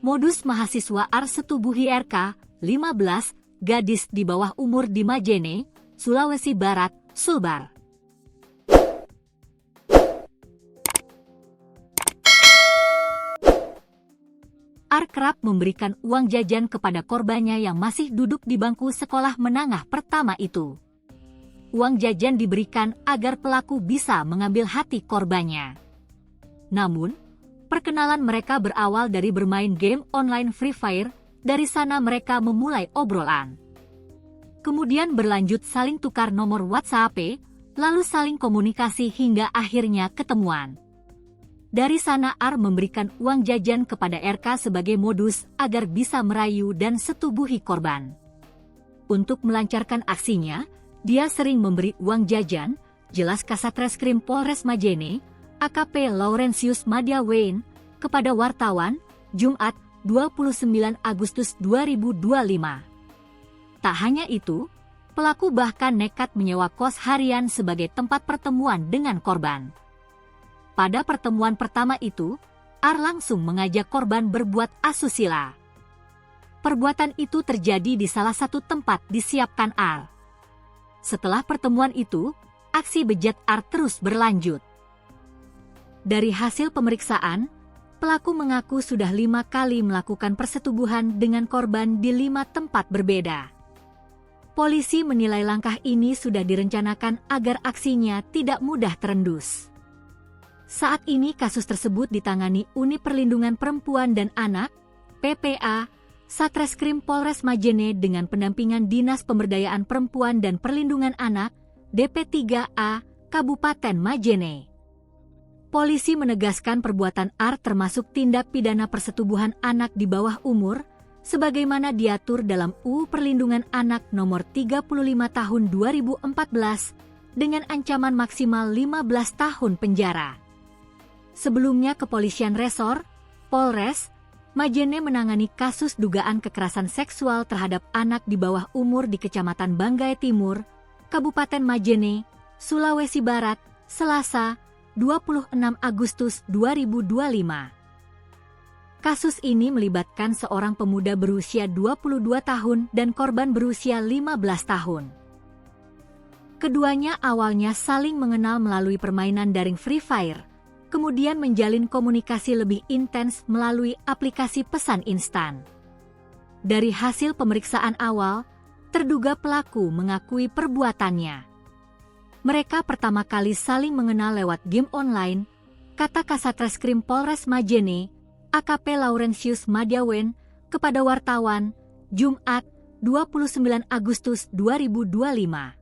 Modus mahasiswa AR setubuhi RK, 15, gadis di bawah umur di Majene, Sulawesi Barat, Sulbar. AR kerap memberikan uang jajan kepada korbannya yang masih duduk di bangku sekolah menengah pertama itu. Uang jajan diberikan agar pelaku bisa mengambil hati korbannya. Namun, perkenalan mereka berawal dari bermain game online Free Fire, dari sana mereka memulai obrolan. Kemudian berlanjut saling tukar nomor WhatsApp, lalu saling komunikasi hingga akhirnya ketemuan. Dari sana AR memberikan uang jajan kepada RK sebagai modus agar bisa merayu dan setubuhi korban. Untuk melancarkan aksinya, dia sering memberi uang jajan, jelas Kasatreskrim Polres Majene, AKP Laurentius Madya Wayne, kepada wartawan, Jumat, 29 Agustus 2025. Tak hanya itu, pelaku bahkan nekat menyewa kos harian sebagai tempat pertemuan dengan korban. Pada pertemuan pertama itu, AR langsung mengajak korban berbuat asusila. Perbuatan itu terjadi di salah satu tempat disiapkan AR. Setelah pertemuan itu, aksi bejat AR terus berlanjut. Dari hasil pemeriksaan, pelaku mengaku sudah 5 kali melakukan persetubuhan dengan korban di 5 tempat berbeda. Polisi menilai langkah ini sudah direncanakan agar aksinya tidak mudah terendus. Saat ini kasus tersebut ditangani Unit Perlindungan Perempuan dan Anak, PPA, Satreskrim Polres Majene dengan pendampingan Dinas Pemberdayaan Perempuan dan Perlindungan Anak, DP3A, Kabupaten Majene. Polisi menegaskan perbuatan AR termasuk tindak pidana persetubuhan anak di bawah umur, sebagaimana diatur dalam UU Perlindungan Anak Nomor 35 Tahun 2014, dengan ancaman maksimal 15 tahun penjara. Sebelumnya Kepolisian Resor, Polres, Majene menangani kasus dugaan kekerasan seksual terhadap anak di bawah umur di Kecamatan Banggai Timur, Kabupaten Majene, Sulawesi Barat, Selasa, 26 Agustus 2025. Kasus ini melibatkan seorang pemuda berusia 22 tahun dan korban berusia 15 tahun. Keduanya awalnya saling mengenal melalui permainan daring Free Fire, kemudian menjalin komunikasi lebih intens melalui aplikasi pesan instan. Dari hasil pemeriksaan awal, terduga pelaku mengakui perbuatannya. Mereka pertama kali saling mengenal lewat game online, kata Kasatreskrim Polres Majene, AKP Laurentius Madya Wayne, kepada wartawan, Jumat, 29 Agustus 2025.